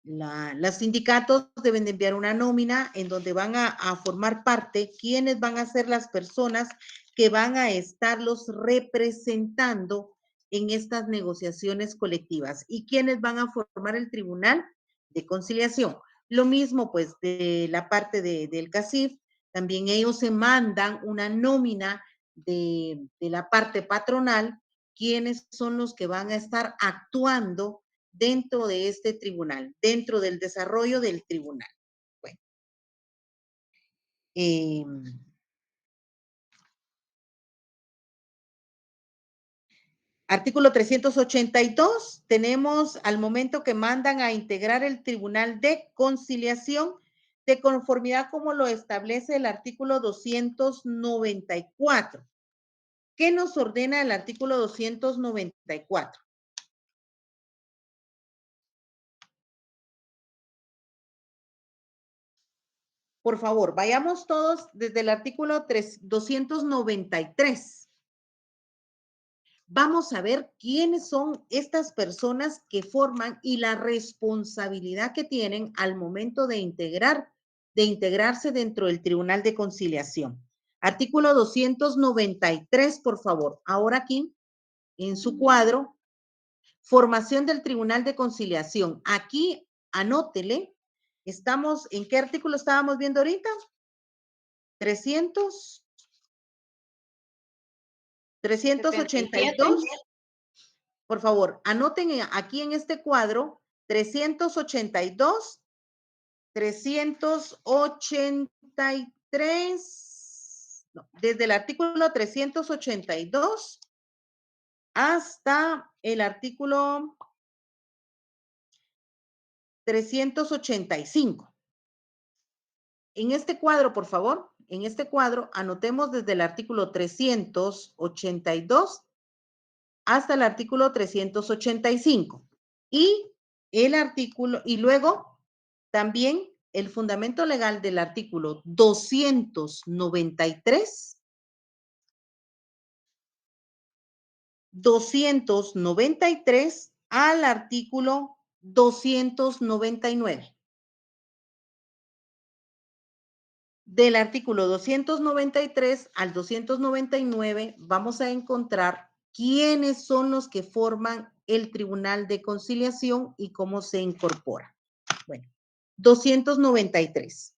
los sindicatos deben de enviar una nómina en donde van a formar parte quiénes van a ser las personas que van a estarlos representando en estas negociaciones colectivas y quiénes van a formar el Tribunal de Conciliación. Lo mismo pues de la parte del CACIF, también ellos se mandan una nómina de la parte patronal, quiénes son los que van a estar actuando dentro de este tribunal, dentro del desarrollo del tribunal. Bueno. Artículo 382, tenemos al momento que mandan a integrar el Tribunal de Conciliación de conformidad como lo establece el artículo 294. ¿Qué nos ordena el artículo 294? Por favor, vayamos todos desde el artículo 293. Vamos a ver quiénes son estas personas que forman y la responsabilidad que tienen al momento de integrarse dentro del Tribunal de Conciliación. Artículo 293, por favor. Ahora aquí, en su cuadro, formación del Tribunal de Conciliación. Aquí, anótele, ¿en qué artículo estábamos viendo ahorita? 382. por favor, anoten aquí en este cuadro 382, 383, no, desde el artículo 382 hasta el artículo 385. En este cuadro, por favor, en este cuadro anotemos desde el artículo 382 hasta el artículo 385. Y el artículo, y luego también el fundamento legal del artículo 293, 293 al artículo 299. Del artículo 293 al 299 vamos a encontrar quiénes son los que forman el Tribunal de Conciliación y cómo se incorpora. Bueno, 293.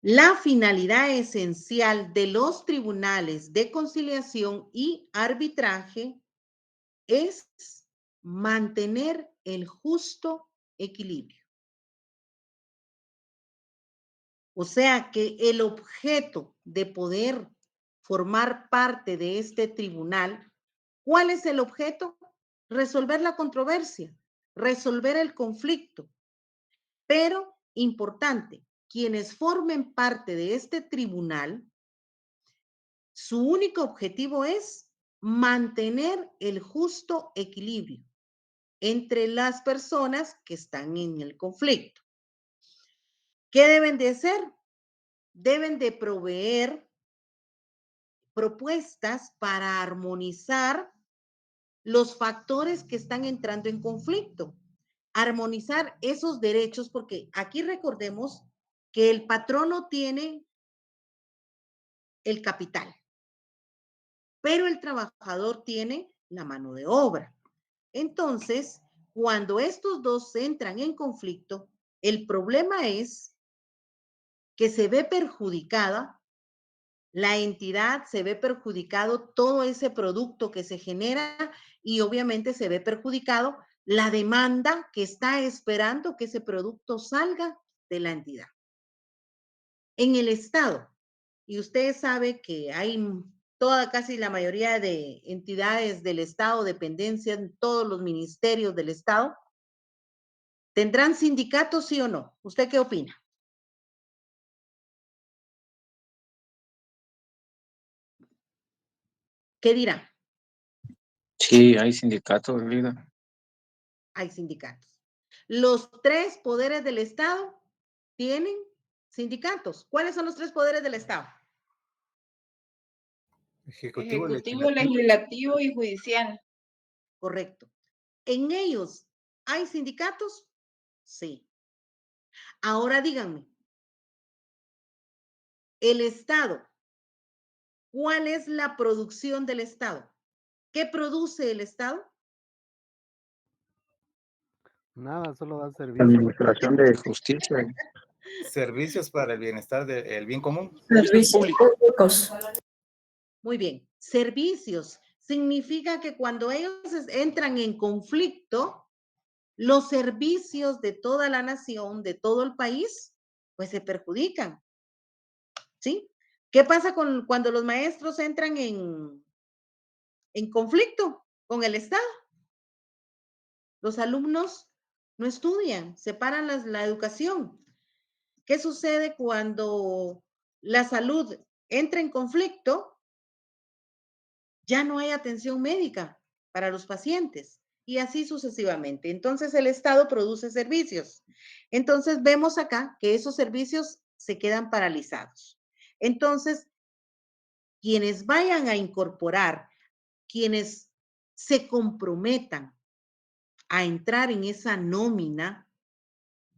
La finalidad esencial de los tribunales de conciliación y arbitraje es mantener el justo equilibrio. O sea que el objeto de poder formar parte de este tribunal, ¿cuál es el objeto? Resolver la controversia, resolver el conflicto. Pero, importante, quienes formen parte de este tribunal, su único objetivo es mantener el justo equilibrio entre las personas que están en el conflicto. ¿Qué deben de hacer? Deben de proveer propuestas para armonizar los factores que están entrando en conflicto. Armonizar esos derechos, porque aquí recordemos que el patrono tiene el capital, pero el trabajador tiene la mano de obra. Entonces, cuando estos dos entran en conflicto, el problema es que se ve perjudicada la entidad, se ve perjudicado todo ese producto que se genera y obviamente se ve perjudicado la demanda que está esperando que ese producto salga de la entidad. En el Estado, y usted sabe que hay casi la mayoría de entidades del Estado, dependencias, todos los ministerios del Estado, ¿tendrán sindicatos, sí o no? ¿Usted qué opina? ¿Qué dirá? Sí, hay sindicatos, líder. Hay sindicatos. Los tres poderes del Estado tienen sindicatos. ¿Cuáles son los tres poderes del Estado? Ejecutivo, Ejecutivo, legislativo y judicial. Correcto. ¿En ellos hay sindicatos? Sí. Ahora díganme, el Estado, ¿cuál es la producción del Estado? ¿Qué produce el Estado? Nada, solo da servicio. Administración de justicia. servicios para el bienestar del bien común. Servicios públicos. Muy bien. Servicios. Significa que cuando ellos entran en conflicto, los servicios de toda la nación, de todo el país, pues se perjudican. ¿Sí? ¿Qué pasa cuando los maestros entran en conflicto con el Estado? Los alumnos no estudian, separan la educación. ¿Qué sucede cuando la salud entra en conflicto? Ya no hay atención médica para los pacientes y así sucesivamente. Entonces el Estado produce servicios. Entonces vemos acá que esos servicios se quedan paralizados. Entonces, quienes vayan a incorporar, quienes se comprometan a entrar en esa nómina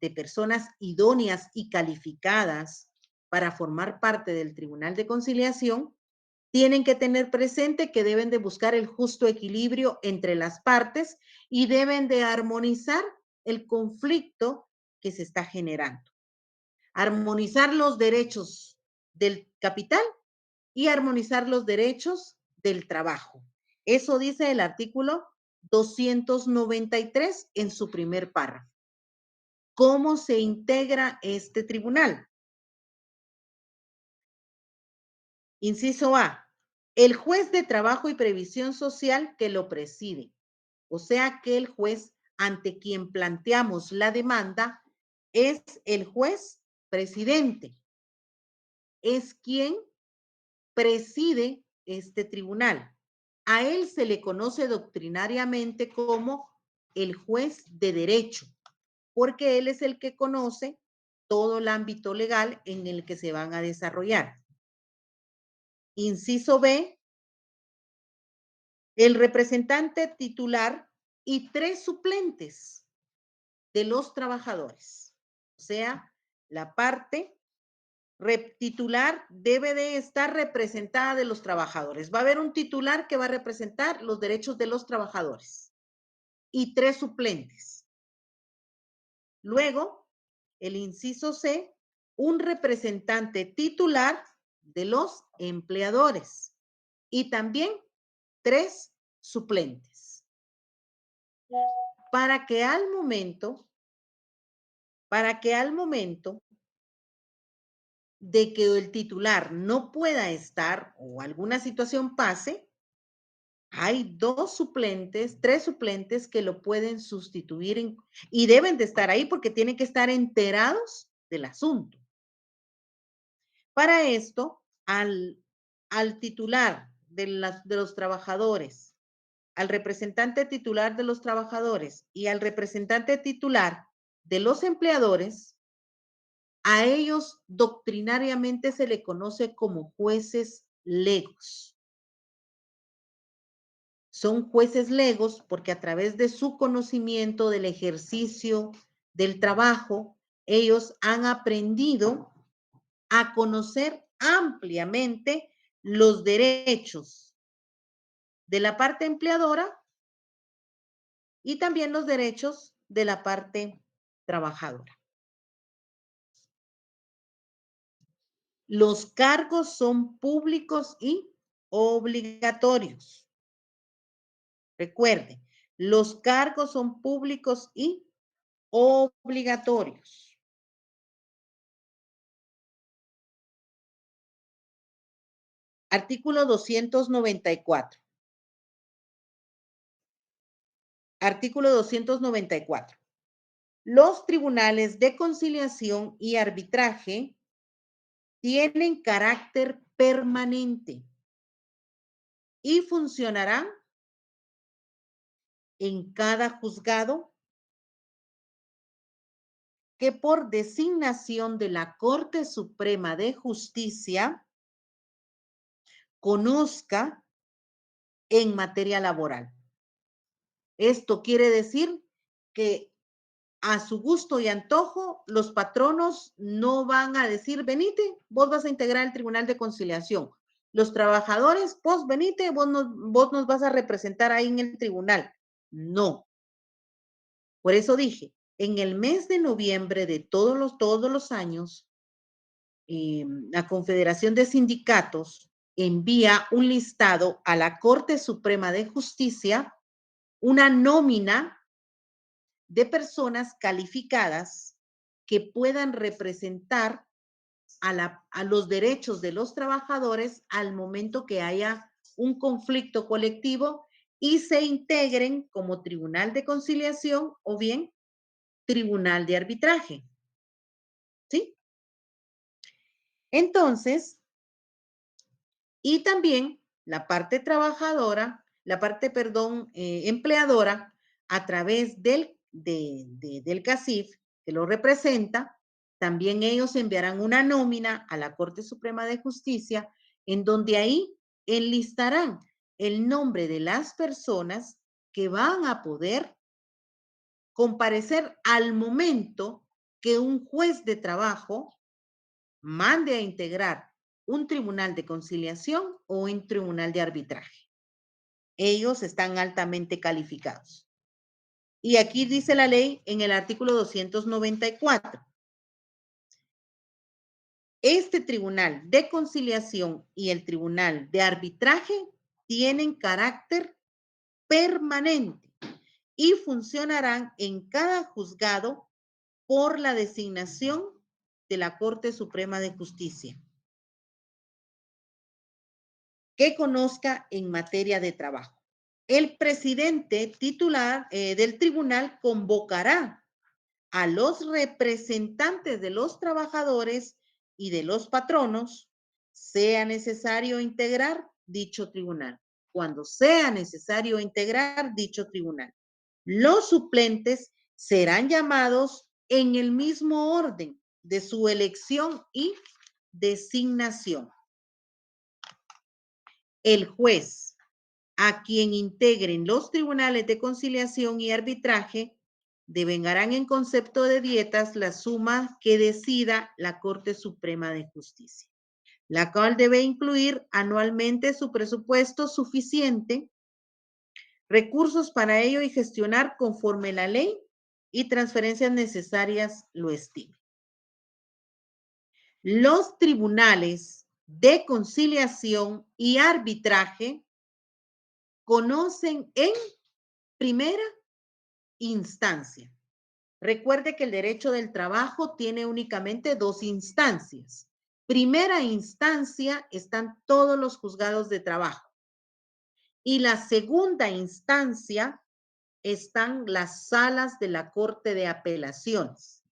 de personas idóneas y calificadas para formar parte del Tribunal de Conciliación, tienen que tener presente que deben de buscar el justo equilibrio entre las partes y deben de armonizar el conflicto que se está generando. Armonizar los derechos del capital y armonizar los derechos del trabajo. Eso dice el artículo 293 en su primer párrafo. ¿Cómo se integra este tribunal? Inciso A, el juez de trabajo y previsión social que lo preside. O sea que el juez ante quien planteamos la demanda es el juez presidente. Es quien preside este tribunal. A él se le conoce doctrinariamente como el juez de derecho, porque él es el que conoce todo el ámbito legal en el que se van a desarrollar. Inciso B, el representante titular y 3 suplentes de los trabajadores. O sea, la parte titular debe de estar representada de los trabajadores. Va a haber un titular que va a representar los derechos de los trabajadores y 3 suplentes. Luego, el inciso C, un representante titular de los empleadores y también 3 suplentes. Para que al momento de que el titular no pueda estar o alguna situación pase, hay 2 suplentes, 3 suplentes que lo pueden sustituir y deben de estar ahí porque tienen que estar enterados del asunto. Para esto, al titular de los trabajadores, al representante titular de los trabajadores y al representante titular de los empleadores, a ellos doctrinariamente se le conoce como jueces legos. Son jueces legos porque a través de su conocimiento del ejercicio del trabajo, ellos han aprendido a conocer ampliamente los derechos de la parte empleadora y también los derechos de la parte trabajadora. Los cargos son públicos y obligatorios. Recuerde, los cargos son públicos y obligatorios. Artículo 294. Artículo 294. Los tribunales de conciliación y arbitraje tienen carácter permanente y funcionarán en cada juzgado que por designación de la Corte Suprema de Justicia conozca en materia laboral. Esto quiere decir que a su gusto y antojo, los patronos no van a decir, venite, vos vas a integrar el Tribunal de Conciliación. Los trabajadores, vos venite, vos nos vas a representar ahí en el tribunal. No. Por eso dije, en el mes de noviembre de todos los años, la Confederación de Sindicatos envía un listado a la Corte Suprema de Justicia, una nómina de personas calificadas que puedan representar a los derechos de los trabajadores al momento que haya un conflicto colectivo y se integren como tribunal de conciliación o bien tribunal de arbitraje. ¿Sí? Entonces, y también la parte trabajadora, empleadora, a través del CACIF, que lo representa, también ellos enviarán una nómina a la Corte Suprema de Justicia, en donde ahí enlistarán el nombre de las personas que van a poder comparecer al momento que un juez de trabajo mande a integrar un tribunal de conciliación o un tribunal de arbitraje. Ellos están altamente calificados. Y aquí dice la ley en el artículo 294. Este tribunal de conciliación y el tribunal de arbitraje tienen carácter permanente y funcionarán en cada juzgado por la designación de la Corte Suprema de Justicia que conozca en materia de trabajo. El presidente titular del tribunal convocará a los representantes de los trabajadores y de los patronos, sea necesario integrar dicho tribunal. Cuando sea necesario integrar dicho tribunal, los suplentes serán llamados en el mismo orden de su elección y designación. El juez a quien integren los tribunales de conciliación y arbitraje devengarán en concepto de dietas la suma que decida la Corte Suprema de Justicia, la cual debe incluir anualmente su presupuesto suficiente, recursos para ello y gestionar conforme la ley y transferencias necesarias lo estimen. Los tribunales de conciliación y arbitraje conocen en primera instancia. Recuerde que el derecho del trabajo tiene únicamente dos instancias. Primera instancia están todos los juzgados de trabajo y la segunda instancia están las salas de la Corte de Apelaciones.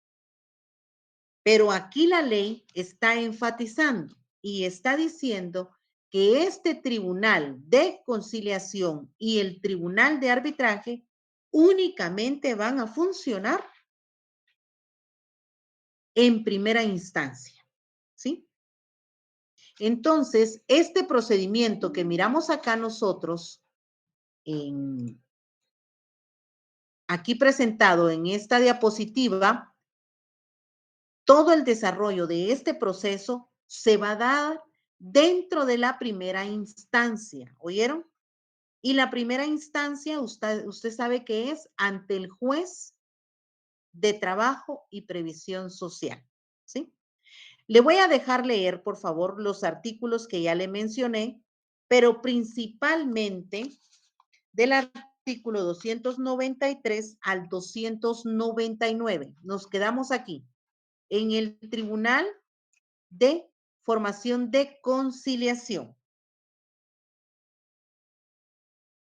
Pero aquí la ley está enfatizando y está diciendo que este tribunal de conciliación y el tribunal de arbitraje únicamente van a funcionar en primera instancia, ¿sí? Entonces, este procedimiento que miramos acá nosotros, aquí presentado en esta diapositiva, todo el desarrollo de este proceso se va a dar dentro de la primera instancia, ¿oyeron? Y la primera instancia, usted sabe que es ante el juez de trabajo y previsión social, ¿sí? Le voy a dejar leer, por favor, los artículos que ya le mencioné, pero principalmente del artículo 293 al 299. Nos quedamos aquí, en el Tribunal de Formación de Conciliación.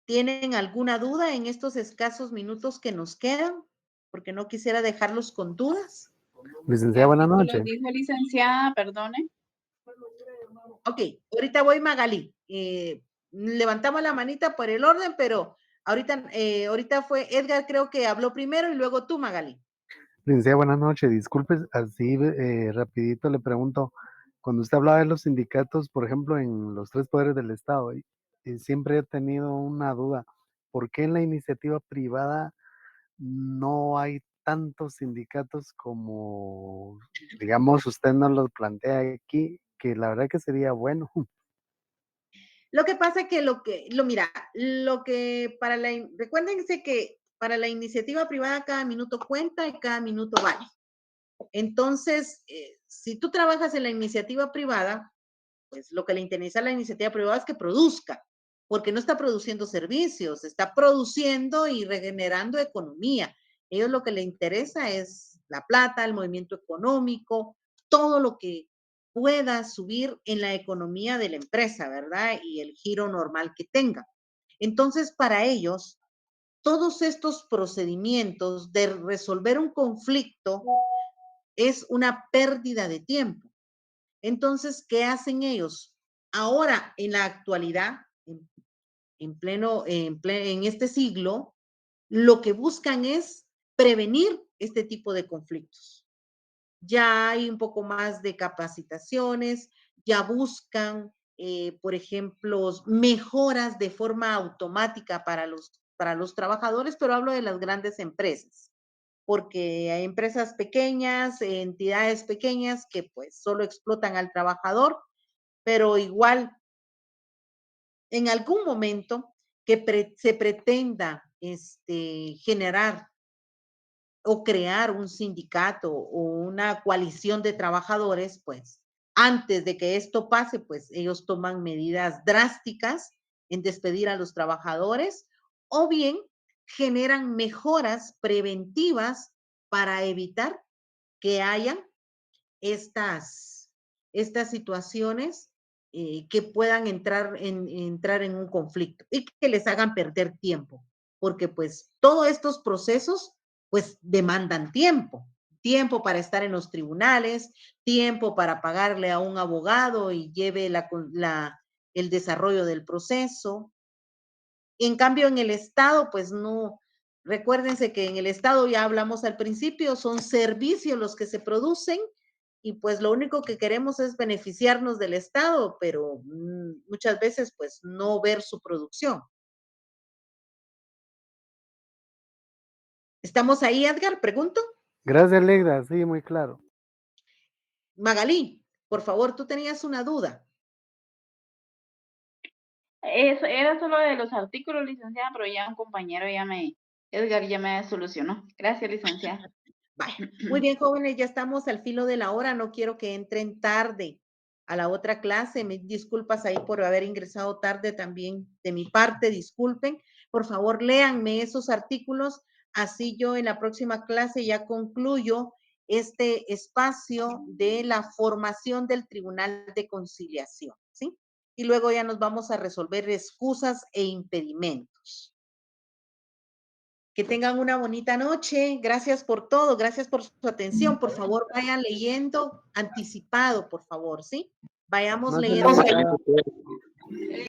¿Tienen alguna duda en estos escasos minutos que nos quedan? Porque no quisiera dejarlos con dudas. Licenciada, buenas noches. Dijo licenciada, perdone. Ok, ahorita voy, Magalí. Levantamos la manita por el orden, pero ahorita fue Edgar, creo que habló primero y luego tú, Magalí. Licenciada, buenas noches. Disculpe, así rapidito le pregunto, cuando usted hablaba de los sindicatos, por ejemplo, en los tres poderes del Estado, siempre he tenido una duda, ¿por qué en la iniciativa privada no hay tantos sindicatos como, digamos, usted nos los plantea aquí, que la verdad que sería bueno? Lo que pasa es que recuérdense que para la iniciativa privada cada minuto cuenta y cada minuto vale. Entonces, si tú trabajas en la iniciativa privada, pues lo que le interesa a la iniciativa privada es que produzca, porque no está produciendo servicios, está produciendo y regenerando economía. Ellos lo que le interesa es la plata, el movimiento económico, todo lo que pueda subir en la economía de la empresa, ¿verdad? Y el giro normal que tenga. Entonces, para ellos, todos estos procedimientos de resolver un conflicto es una pérdida de tiempo. Entonces, ¿qué hacen ellos? Ahora, en la actualidad, en este siglo, lo que buscan es prevenir este tipo de conflictos. Ya hay un poco más de capacitaciones, ya buscan, por ejemplo, mejoras de forma automática para los trabajadores, pero hablo de las grandes empresas, porque hay empresas pequeñas, entidades pequeñas que pues solo explotan al trabajador, pero igual en algún momento que se pretenda generar o crear un sindicato o una coalición de trabajadores, pues antes de que esto pase, pues ellos toman medidas drásticas en despedir a los trabajadores, o bien generan mejoras preventivas para evitar que hayan estas situaciones que puedan entrar en un conflicto y que les hagan perder tiempo, porque pues todos estos procesos pues demandan tiempo para estar en los tribunales, tiempo para pagarle a un abogado y lleve el desarrollo del proceso. En cambio, en el Estado, pues no. Recuérdense que en el Estado, ya hablamos al principio, son servicios los que se producen y pues lo único que queremos es beneficiarnos del Estado, pero muchas veces pues no ver su producción. ¿Estamos ahí, Edgar? Pregunto. Gracias, Legda. Sí, muy claro. Magalí, por favor, tú tenías una duda. Eso era solo de los artículos, licenciada, pero ya un compañero Edgar ya me solucionó. Gracias, licenciada. Vaya. Muy bien, jóvenes, ya estamos al filo de la hora. No quiero que entren tarde a la otra clase. Me disculpas ahí por haber ingresado tarde también de mi parte. Disculpen. Por favor, léanme esos artículos. Así yo en la próxima clase ya concluyo este espacio de la formación del Tribunal de Conciliación, ¿sí? Y luego ya nos vamos a resolver excusas e impedimentos. Que tengan una bonita noche. Gracias por todo. Gracias por su atención. Por favor, vayan leyendo anticipado, por favor, ¿sí? Vayamos Más leyendo. adelante.